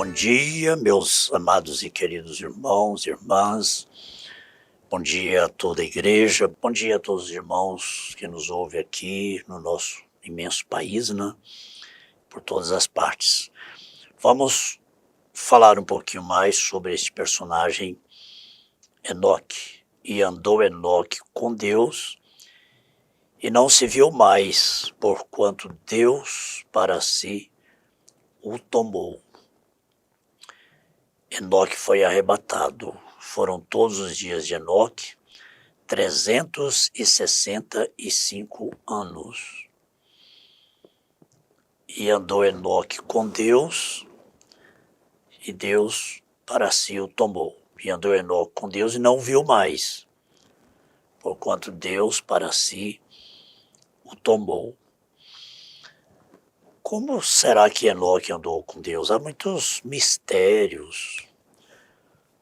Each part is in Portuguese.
Bom dia, meus amados e queridos irmãos e irmãs. Bom dia a toda a igreja. Bom dia a todos os irmãos que nos ouvem aqui no nosso imenso país, né? Por todas as partes. Vamos falar um pouquinho mais sobre este personagem Enoque. E andou Enoque com Deus e não se viu mais, porquanto Deus para si o tomou. Enoque foi arrebatado. Foram todos os dias de Enoque 365 anos. E andou Enoque com Deus, e Deus para si o tomou. E andou Enoque com Deus e não viu mais, porquanto Deus para si o tomou. Como será que Enoque andou com Deus? Há muitos mistérios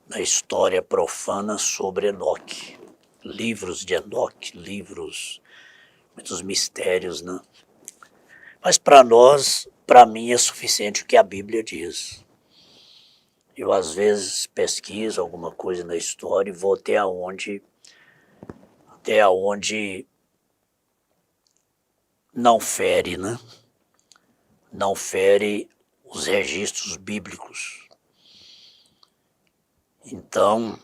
na história profana sobre Enoque. Livros de Enoque, muitos mistérios, né? Mas para nós, para mim, é suficiente o que a Bíblia diz. Eu, às vezes, pesquiso alguma coisa na história e vou até onde não fere, né? Não fere os registros bíblicos. Então,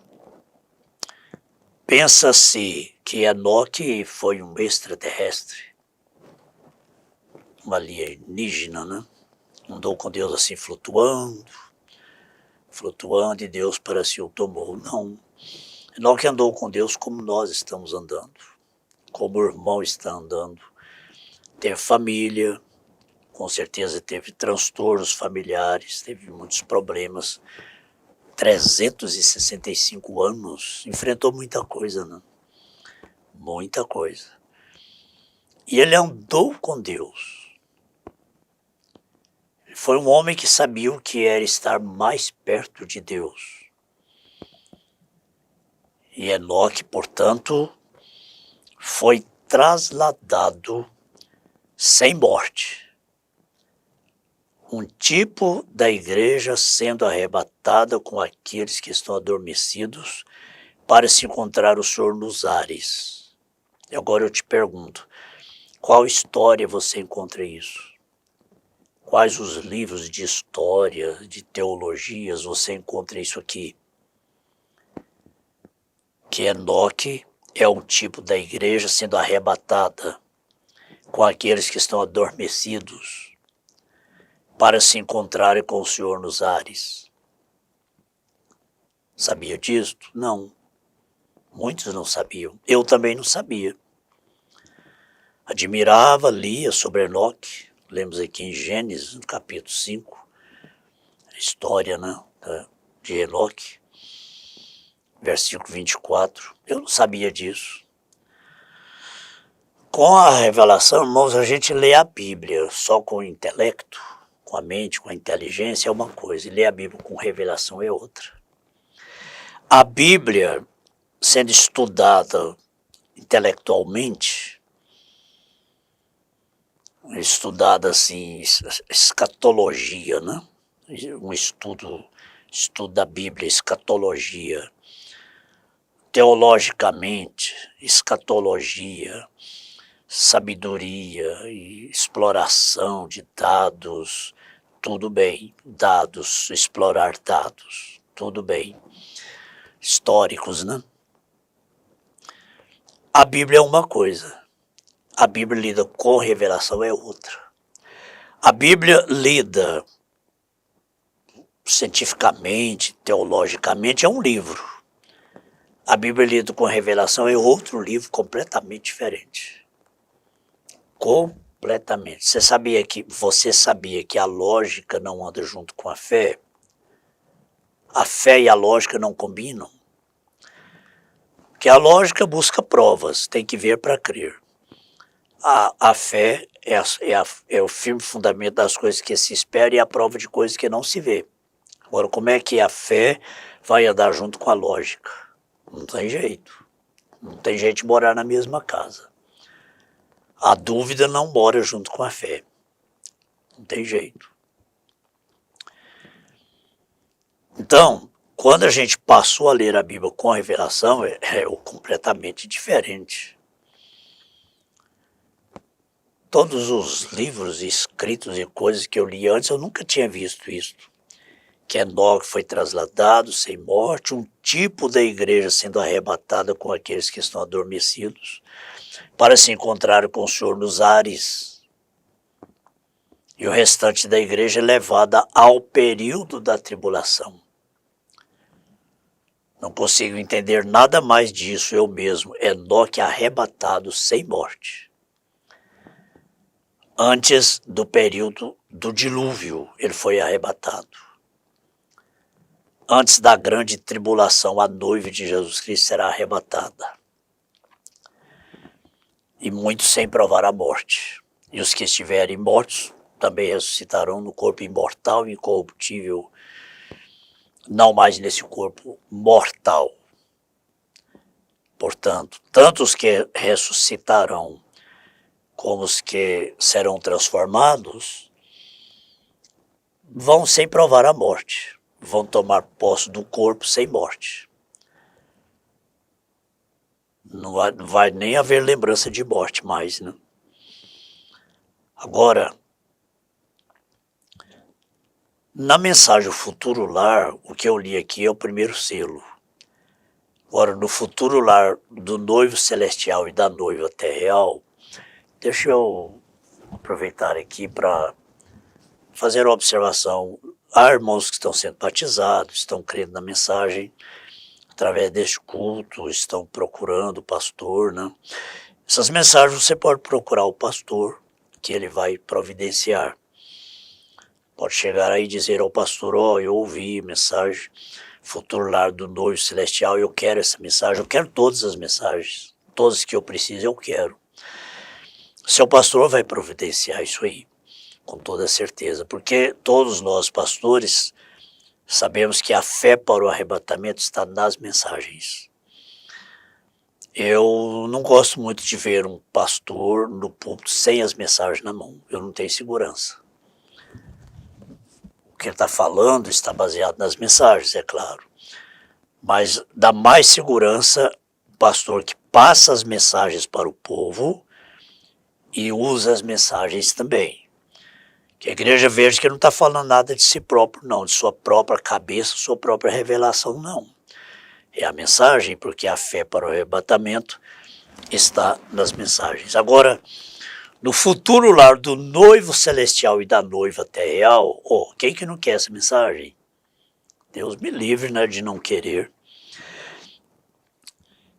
pensa-se que Enoque foi um extraterrestre, um alienígena, né? Andou com Deus assim flutuando, e Deus para si o tomou. Não, Enoque andou com Deus como nós estamos andando, como o irmão está andando. Teve família, com certeza teve transtornos familiares, teve muitos problemas. 365 anos, enfrentou muita coisa, né? Muita coisa. E ele andou com Deus. Foi um homem que sabia o que era estar mais perto de Deus. E Enoque, portanto, foi trasladado sem morte. Um tipo da igreja sendo arrebatada com aqueles que estão adormecidos para se encontrar o Senhor nos ares. E agora eu te pergunto, qual história você encontra isso? Quais os livros de história, de teologias você encontra isso aqui? Que Enoque é um tipo da igreja sendo arrebatada com aqueles que estão adormecidos para se encontrarem com o Senhor nos ares. Sabia disto? Não. Muitos não sabiam. Eu também não sabia. Admirava, lia sobre Enoque. Lemos aqui em Gênesis, no capítulo 5, a história, né, de Enoque, versículo 24. Eu não sabia disso. Com a revelação, irmãos, a gente lê a Bíblia só com o intelecto, com a mente, com a inteligência é uma coisa, e ler a Bíblia com revelação é outra. A Bíblia, sendo estudada intelectualmente, estudada assim, escatologia, né? Um estudo da Bíblia, escatologia. Teologicamente, escatologia, sabedoria e exploração de dados, tudo bem. Dados, explorar dados, tudo bem. Históricos, né? A Bíblia é uma coisa. A Bíblia lida com revelação é outra. A Bíblia lida cientificamente, teologicamente, é um livro. A Bíblia lida com revelação é outro livro completamente diferente. Completamente. Você sabia que a lógica não anda junto com a fé? A fé e a lógica não combinam? Porque a lógica busca provas, tem que ver para crer. A fé é o firme fundamento das coisas que se espera e a prova de coisas que não se vê. Agora, como é que a fé vai andar junto com a lógica? Não tem jeito. Não tem jeito de morar na mesma casa. A dúvida não mora junto com a fé. Não tem jeito. Então, quando a gente passou a ler a Bíblia com a revelação, é completamente diferente. Todos os livros escritos e coisas que eu li antes, eu nunca tinha visto isso. Que Enoque foi trasladado sem morte, um tipo da igreja sendo arrebatada com aqueles que estão adormecidos, para se encontrar com o Senhor nos ares. E o restante da igreja é levada ao período da tribulação. Não consigo entender nada mais disso eu mesmo. Enoque arrebatado sem morte. Antes do período do dilúvio, ele foi arrebatado. Antes da grande tribulação, a noiva de Jesus Cristo será arrebatada. E muitos sem provar a morte. E os que estiverem mortos também ressuscitarão no corpo imortal e incorruptível, não mais nesse corpo mortal. Portanto, tanto os que ressuscitarão como os que serão transformados, vão sem provar a morte, vão tomar posse do corpo sem morte. Não vai nem haver lembrança de morte mais, né? Agora, na mensagem Futuro Lar, o que eu li aqui é o primeiro selo. Agora, no Futuro Lar do noivo celestial e da noiva terreal, deixa eu aproveitar aqui para fazer uma observação. Há irmãos que estão sendo batizados, estão crendo na mensagem através deste culto, estão procurando o pastor, né? Essas mensagens você pode procurar o pastor, que ele vai providenciar. Pode chegar aí e dizer ao pastor, eu ouvi a mensagem Futuro Lar do noivo celestial, eu quero essa mensagem, eu quero todas as mensagens, todas que eu preciso eu quero. Seu pastor vai providenciar isso aí, com toda certeza, porque todos nós pastores sabemos que a fé para o arrebatamento está nas mensagens. Eu não gosto muito de ver um pastor no púlpito sem as mensagens na mão, eu não tenho segurança. O que ele está falando está baseado nas mensagens, é claro, mas dá mais segurança o pastor que passa as mensagens para o povo e usa as mensagens também. Que a igreja veja que ele não está falando nada de si próprio, não, de sua própria cabeça, sua própria revelação, não. É a mensagem, porque a fé para o arrebatamento está nas mensagens. Agora, no futuro lar do noivo celestial e da noiva terreal, quem que não quer essa mensagem? Deus me livre, né, de não querer.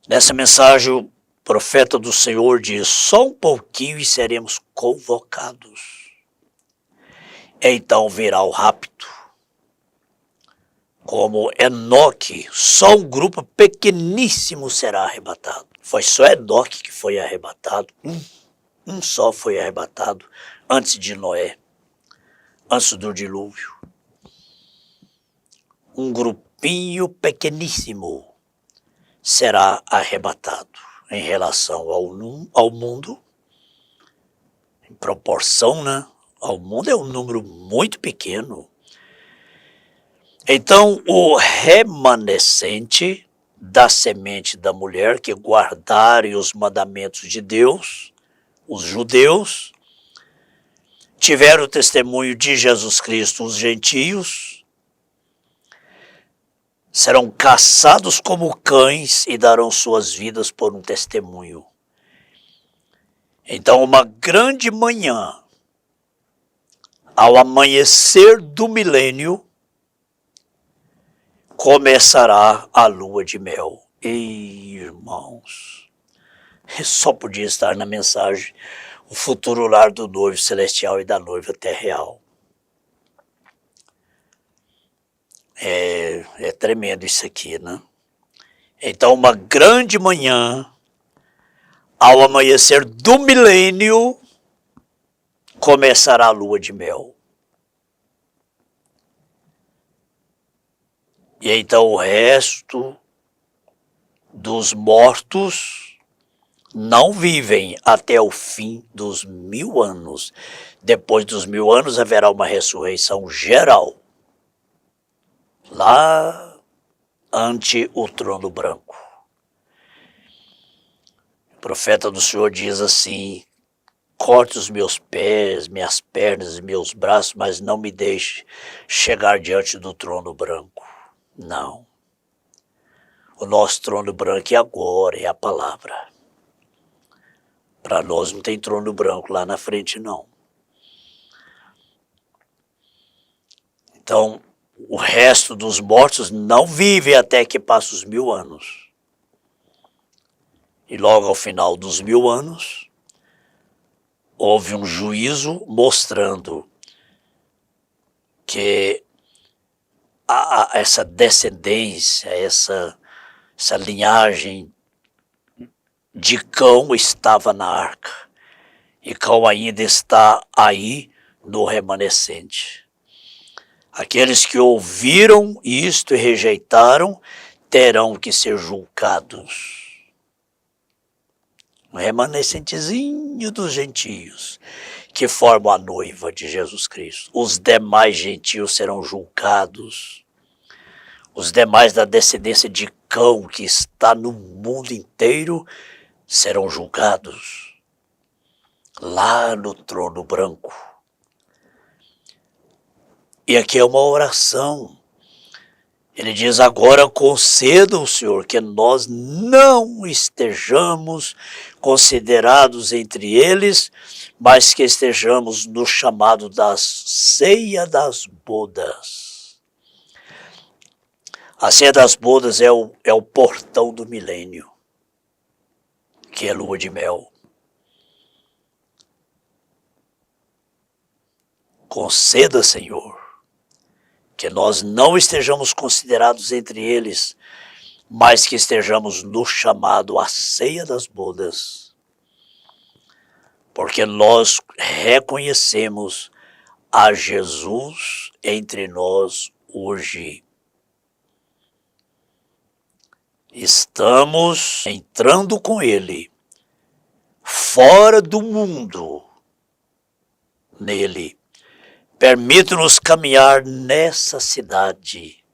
Nessa mensagem, o profeta do Senhor diz, só um pouquinho e seremos convocados. Então virá o rapto. Como Enoque, só um grupo pequeníssimo será arrebatado. Foi só Enoque que foi arrebatado. Um só foi arrebatado antes de Noé, antes do dilúvio. Um grupinho pequeníssimo será arrebatado em relação ao mundo, em proporção, né? Ao mundo é um número muito pequeno. Então, o remanescente da semente da mulher que guardarem os mandamentos de Deus, os judeus, tiveram o testemunho de Jesus Cristo, os gentios, serão caçados como cães e darão suas vidas por um testemunho. Então, uma grande manhã, ao amanhecer do milênio, começará a lua de mel. E, irmãos, só podia estar na mensagem o futuro lar do noivo celestial e da noiva terreal. É tremendo isso aqui, né? Então, uma grande manhã, ao amanhecer do milênio, começará a lua de mel. E então o resto dos mortos não vivem até o fim dos 1000 anos. Depois dos 1000 anos haverá uma ressurreição geral. lá ante o trono branco. O profeta do Senhor diz assim: corte os meus pés, minhas pernas e meus braços, mas não me deixe chegar diante do trono branco. Não. O nosso trono branco é agora, é a palavra. Para nós não tem trono branco lá na frente, não. Então, o resto dos mortos não vive até que passe os 1000 anos. E logo ao final dos 1000 anos, houve um juízo mostrando que essa descendência, essa linhagem de Cão estava na arca. E Cão ainda está aí no remanescente. Aqueles que ouviram isto e rejeitaram terão que ser julgados. Um remanescentezinho dos gentios que formam a noiva de Jesus Cristo. Os demais gentios serão julgados. Os demais da descendência de Cão, que está no mundo inteiro, serão julgados lá no trono branco. E aqui é uma oração. Ele diz: agora conceda o Senhor que nós não estejamos considerados entre eles, mas que estejamos no chamado da ceia das bodas. A ceia das bodas é o portão do milênio, que é lua de mel. Conceda, Senhor, que nós não estejamos considerados entre eles, mas que estejamos no chamado à ceia das bodas. Porque nós reconhecemos a Jesus entre nós hoje. Estamos entrando com Ele, fora do mundo, nele. Permita-nos caminhar nessa cidade.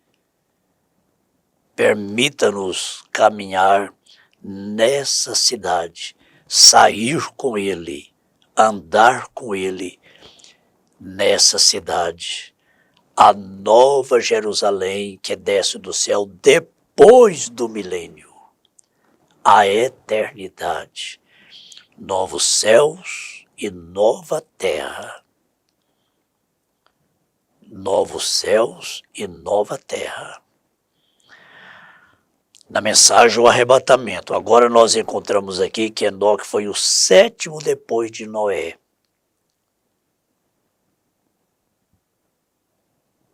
Permita-nos caminhar nessa cidade. Sair com Ele, andar com Ele nessa cidade. A nova Jerusalém que desce do céu depois do milênio. A eternidade. Novos céus e nova terra. Novos céus e nova terra. Na mensagem o arrebatamento, agora nós encontramos aqui que Enoque foi o 7º depois de Noé.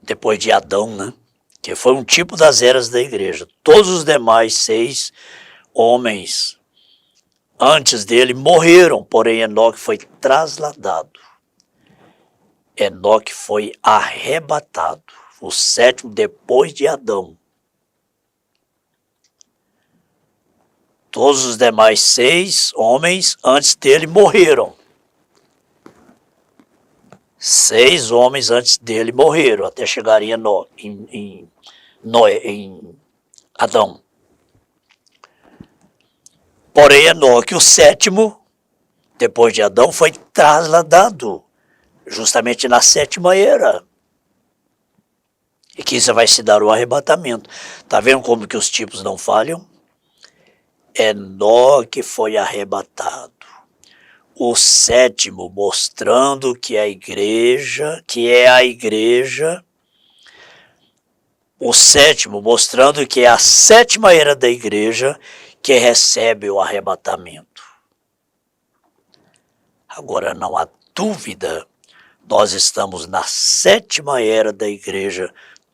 Depois de Adão, né? Que foi um tipo das eras da igreja. Todos os demais 6 homens antes dele morreram, porém Enoque foi trasladado. Enoque foi arrebatado, o 7º depois de Adão. Todos os demais 6 homens antes dele morreram. 6 homens antes dele morreram, até chegarem em Adão. Porém, Enoque, o 7º, depois de Adão, foi trasladado, justamente na 7ª era. E que isso vai se dar o arrebatamento. Está vendo como que os tipos não falham? Enoque foi arrebatado. O 7º mostrando que a igreja, o 7º mostrando que é a 7ª era da igreja que recebe o arrebatamento. Agora não há dúvida, nós estamos na 7ª era da igreja,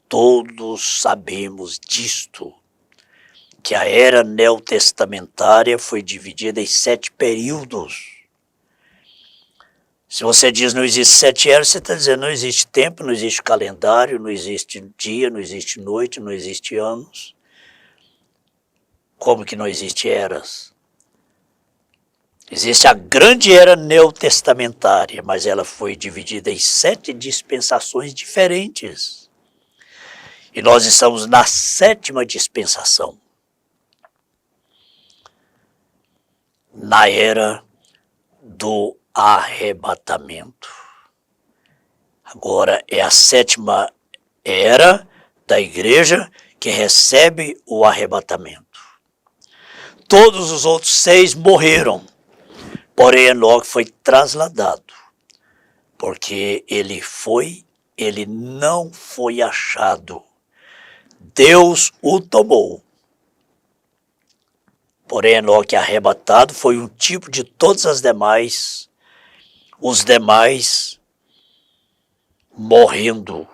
todos sabemos disto, que a era neotestamentária foi dividida em 7 períodos. Se você diz não existe 7 eras, você está dizendo não existe tempo, não existe calendário, não existe dia, não existe noite, não existe anos. Como que não existe eras? Existe a grande era neotestamentária, mas ela foi dividida em 7 dispensações diferentes. E nós estamos na 7ª dispensação. Na era do arrebatamento. Agora é a 7ª era da igreja que recebe o arrebatamento. Todos os outros 6 morreram, porém Enoque foi trasladado, porque ele não foi achado. Deus o tomou. Porém Enoque arrebatado foi um tipo de todas as demais, os demais morrendo.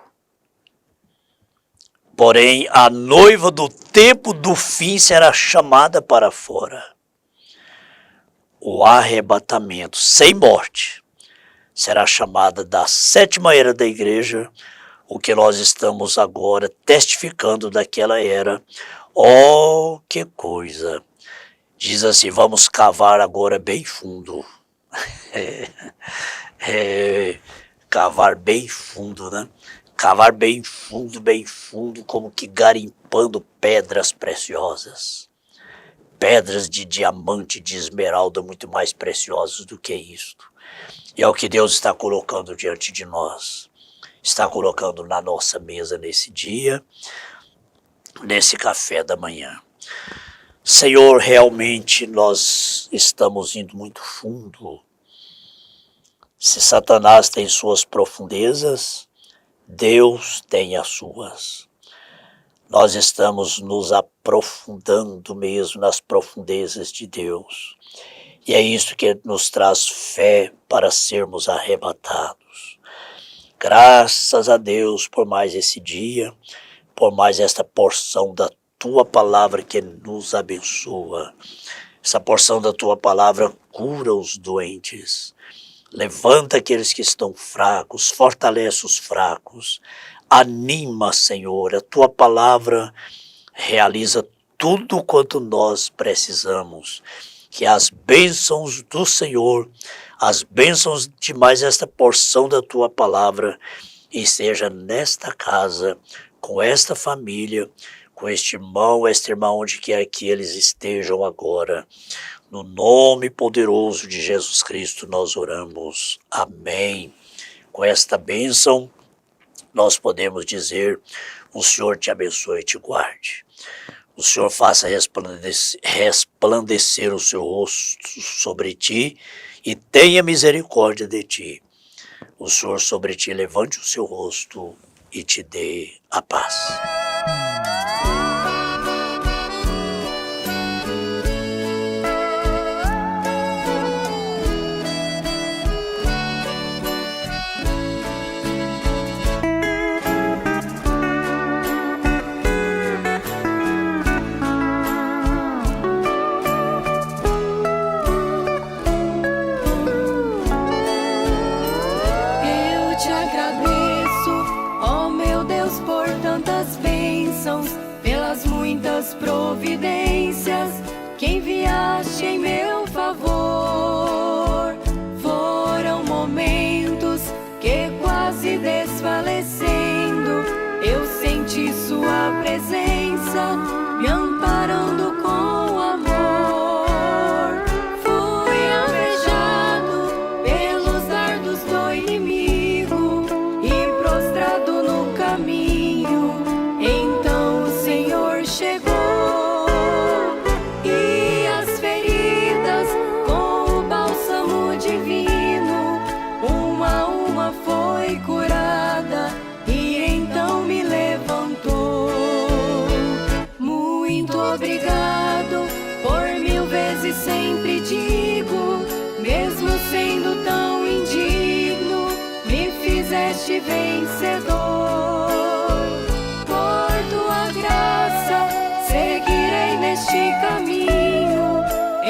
Porém, a noiva do tempo do fim será chamada para fora. O arrebatamento sem morte será chamada da 7ª era da igreja, o que nós estamos agora testificando daquela era. Oh, que coisa! Diz assim, vamos cavar agora bem fundo. Cavar bem fundo, né? Cavar bem fundo, como que garimpando pedras preciosas. Pedras de diamante, de esmeralda, muito mais preciosas do que isto. E é o que Deus está colocando diante de nós. Está colocando na nossa mesa nesse dia, nesse café da manhã. Senhor, realmente nós estamos indo muito fundo. Se Satanás tem suas profundezas, Deus tem as suas. Nós estamos nos aprofundando mesmo nas profundezas de Deus. E é isso que nos traz fé para sermos arrebatados. Graças a Deus por mais esse dia, por mais esta porção da Tua palavra que nos abençoa. Essa porção da Tua palavra cura os doentes. Levanta aqueles que estão fracos, fortalece os fracos. Anima, Senhor, a Tua palavra realiza tudo quanto nós precisamos. Que as bênçãos do Senhor, as bênçãos de mais esta porção da Tua palavra, esteja nesta casa, com esta família, com este irmão, esta irmã, onde quer que eles estejam agora. No nome poderoso de Jesus Cristo nós oramos. Amém. Com esta bênção, nós podemos dizer, o Senhor te abençoe e te guarde. O Senhor faça resplandecer o seu rosto sobre ti e tenha misericórdia de ti. O Senhor sobre ti levante o seu rosto e te dê a paz. Providências que enviaste em meu favor. Foram momentos que quase desfalecendo, eu senti sua presença me amparando com amor. Fui alvejado pelos dardos do inimigo e prostrado no caminho. Então o Senhor chegou. Obrigado, por 1000 vezes sempre digo, mesmo sendo tão indigno, me fizeste vencedor. Por tua graça, seguirei neste caminho,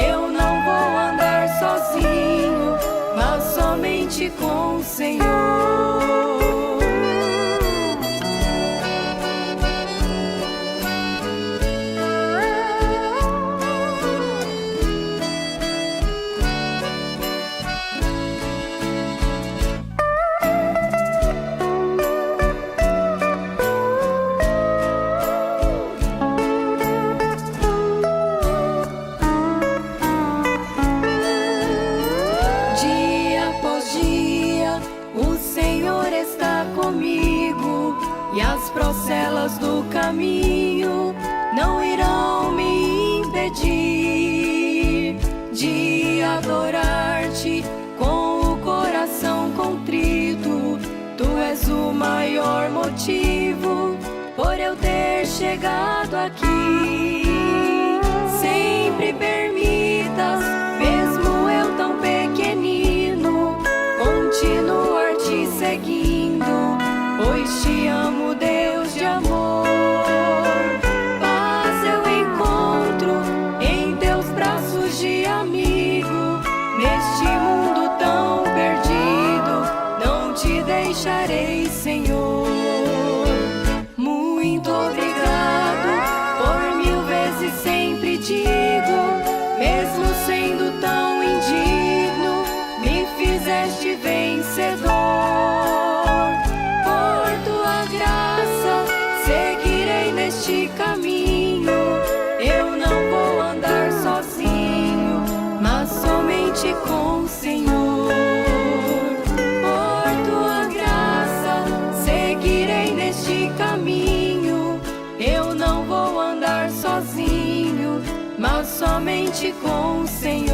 eu não vou andar sozinho, mas somente com o Senhor. procelas do caminho não irão me impedir de adorar-te com o coração contrito. Tu és o maior motivo por eu ter chegado aqui. Sempre permitas, mesmo eu tão pequenino, continuar te seguindo, pois te amo, Deus de amor. Paz eu encontro em teus braços de amigo, neste mundo tão perdido, não te deixarei, Senhor. Muito obrigado, por 1000 vezes sempre digo, mesmo sendo tão indigno, me fizeste vencedor. Por tua graça, seguirei neste caminho. Eu não vou andar sozinho, mas somente com o Senhor. Por tua graça, seguirei neste caminho. Eu não vou andar sozinho, mas somente com o Senhor.